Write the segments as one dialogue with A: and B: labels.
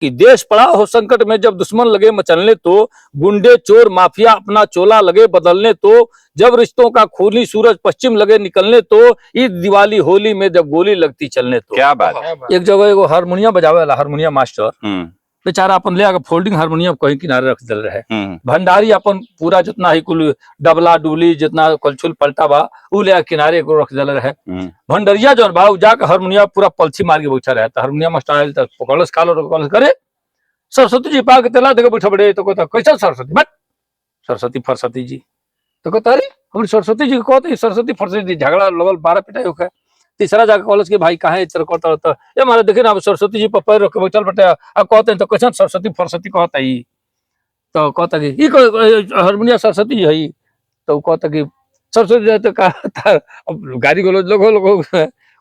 A: कि देश पड़ा हो संकट में जब दुश्मन लगे मचलने तो, गुंडे चोर माफिया अपना चोला लगे बदलने तो, जब रिश्तों का खूनी सूरज पश्चिम लगे निकलने तो, ईद दिवाली होली में जब गोली लगती चलने तो।
B: क्या बात है।
A: एक जगह एगो हारमोनियम बजावे वाला हारमोनियम मास्टर बेचारा अपन ले आके फोल्डिंग हारमोनियम कहीं किनारे रख दे रहे। भंडारी अपन पूरा जितना ही कुल डबला डुली जितना कलछुल पलटा बा उ ले किनारे को रख दे रहे। भंडरिया जो बा जाके हारमोनियम पूरा पलछी मार के बैठा रहे। हारमोनियम मास्टर आयल तक पकड़स खालो करे सरस्वती जी पा के तेला देके बैठा बड़े तो कहता कैसा सरस्वती बट सरस्वती फरसती जी तो कहता अरे हमारी सरस्वती जी को कहते सरस्वती फरसती जी झगड़ा लगल 12 पिटाई होके। तीसरा जाकर कॉलेज के भाई कहा कहता ये हमारे देखे ना सरस्वती जी पर पैर रख के बैठल बटे अब कहते हैं तो कैसे सरस्वती फरसती कहता ही तो कहता कि हारमोनिया सरस्वती जी है तो कहता कि सरस्वती जी तो कहा गाड़ी गोलो लोग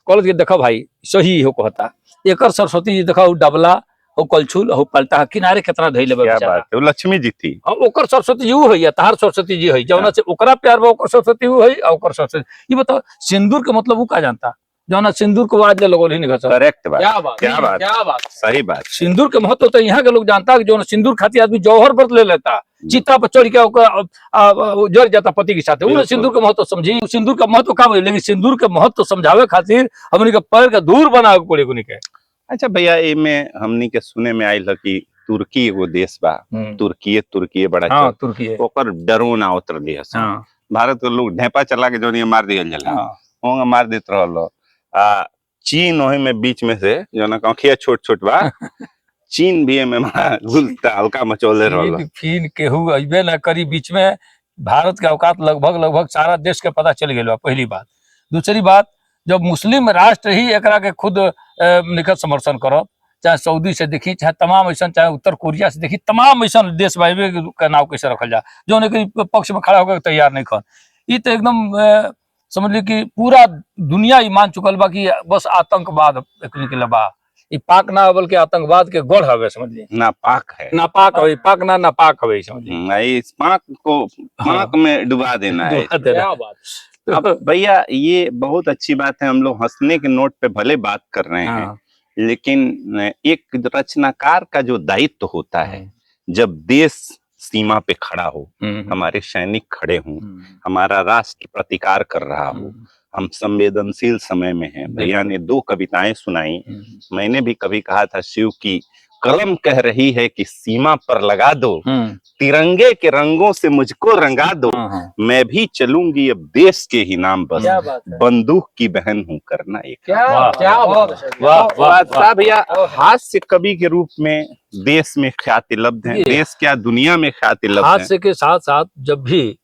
A: कॉलेज के देखा भाई सही हो कहता एक सरस्वती जी देखा डबला हो कलछुल हो पलटा किनारे कितना धैले
B: वो लक्ष्मी जी थी
A: ओकर सरस्वती जी है तार सरस्वती जी है जौना से ओकरा प्यार बा ओकर सरस्वती है ओकर सरस्वती। ये बताओ सिंदूर के मतलब वो का जानता जौना सिंदूर को आज लोग नहीं निकल।
B: करेक्ट बात।
A: क्या बात
B: सही बात।
A: सिंदूर के महत्व तो यहाँ के लोग जानता है जो सिंदूर खाती आदमी जौहर व्रत ले लेता चिता पर चढ़ के जड़ जाता पति के साथ उन्हें सिंदूर के महत्व समझी सिंदूर का महत्व का लेकिन सिंदूर के महत्व समझावे खातिर हमने के पैर के दूर बनावे पड़े को के।
B: अच्छा भैया ए में हमनी के सुने में आइल कि तुर्की एगो देश बा तुर्की बड़ा
A: हाँ, तुर्की
B: ओकर डरोना उतर दिया। हाँ। भारत के लोग ढेपा चला के जो मार दिया जला होंगे मार देत रहलो। चीन वही में बीच में से जो ना आँखिया छोट छोट बा चीन भी में घुलता हल्का मचोले रहलो।
A: फिर केहू अइबे ना करी बीच में भारत के औकात लगभग सारा देश के पता चल गया। पहली बात। दूसरी बात जब मुस्लिम राष्ट्र ही एकरा के खुद निकट समर्थन करो चाहे सऊदी से देखी चाहे तमाम ऐसा चाहे उत्तर कोरिया से देखी तमाम ऐसा देश भाई का नाव कैसे रखल जा जो पक्ष में खड़ा होकर तैयार नहीं खन। ये तो एकदम समझ ली कि पूरा दुनिया ही मान चुकल बा कि बस आतंकवाद निकल बा। ये पाक ना बल्कि आतंकवाद के गढ़ हवे समझ ली
B: ना पाक है
A: ना पाक हवे पाक ना पाक हवे समझ ली
B: इस पाक को पाक में डुबा देना है। अब भैया ये बहुत अच्छी बात है हम लोग हंसने के नोट पे भले बात कर रहे हैं लेकिन एक रचनाकार का जो दायित्व होता है जब देश सीमा पे खड़ा हो हमारे सैनिक खड़े हों हमारा राष्ट्र प्रतिकार कर रहा हो हम संवेदनशील समय में हैं। भैया ने 2 कविताएं सुनाई। मैंने भी कभी कहा था शिव की कलम कह रही है कि सीमा पर लगा दो तिरंगे के रंगों से मुझको रंगा दो मैं भी चलूंगी अब देश के ही नाम बस बंदूक की बहन हूँ करना एक। वाह भैया हास्य कवि के रूप में देश में ख्याति लब्ध है। देश क्या दुनिया में ख्याति लब्ध है।
A: हास्य के साथ साथ जब भी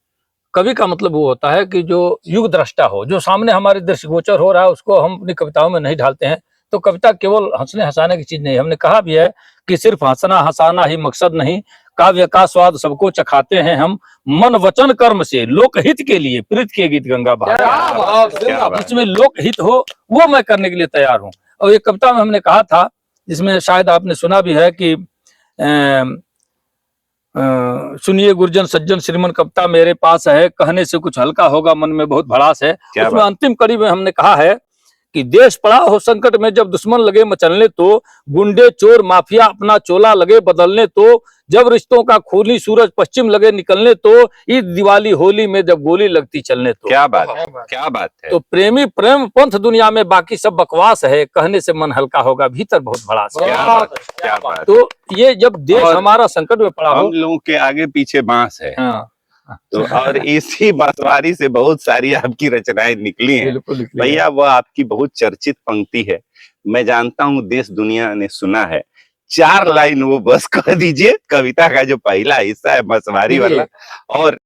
A: कवि का मतलब वो होता है कि जो युग दृष्टा हो जो सामने हमारे दृष्टिगोचर हो रहा है उसको हम अपनी कविताओं में नहीं ढालते हैं। तो कविता केवल हंसने हंसाने की चीज नहीं। हमने कहा भी है कि सिर्फ हंसना हंसाना ही मकसद नहीं काव्य का स्वाद सबको चखाते हैं हम मन वचन कर्म से लोकहित के लिए प्रीत के गीत गंगा बहा जिसमें लोकहित हो वो मैं करने के लिए तैयार हूँ। और एक कविता में हमने कहा था जिसमें शायद आपने सुना भी है कि सुनिए गुरजन सज्जन श्रीमन कविता मेरे पास है कहने से कुछ हल्का होगा मन में बहुत भड़ास है। उसमें अंतिम कड़ी में हमने कहा है कि देश पड़ा हो संकट में जब दुश्मन लगे मचलने तो गुंडे चोर माफिया अपना चोला लगे बदलने तो जब रिश्तों का खूनी सूरज पश्चिम लगे निकलने तो ईद दिवाली होली में जब गोली लगती चलने तो।
B: क्या बात है।
A: तो प्रेमी प्रेम पंथ दुनिया में बाकी सब बकवास है कहने से मन हल्का होगा भीतर बहुत भड़ास है।
B: क्या बात।
A: तो ये जब देश हमारा संकट में पड़ा
B: हम लोगों के आगे पीछे बांस है तो और इसी बांसवारी से बहुत सारी आपकी रचनाएं निकली हैं भैया। वो आपकी बहुत चर्चित पंक्ति है मैं जानता हूँ देश दुनिया ने सुना है। 4 लाइन वो बस कह दीजिए कविता का जो पहला हिस्सा है बांसवारी वाला और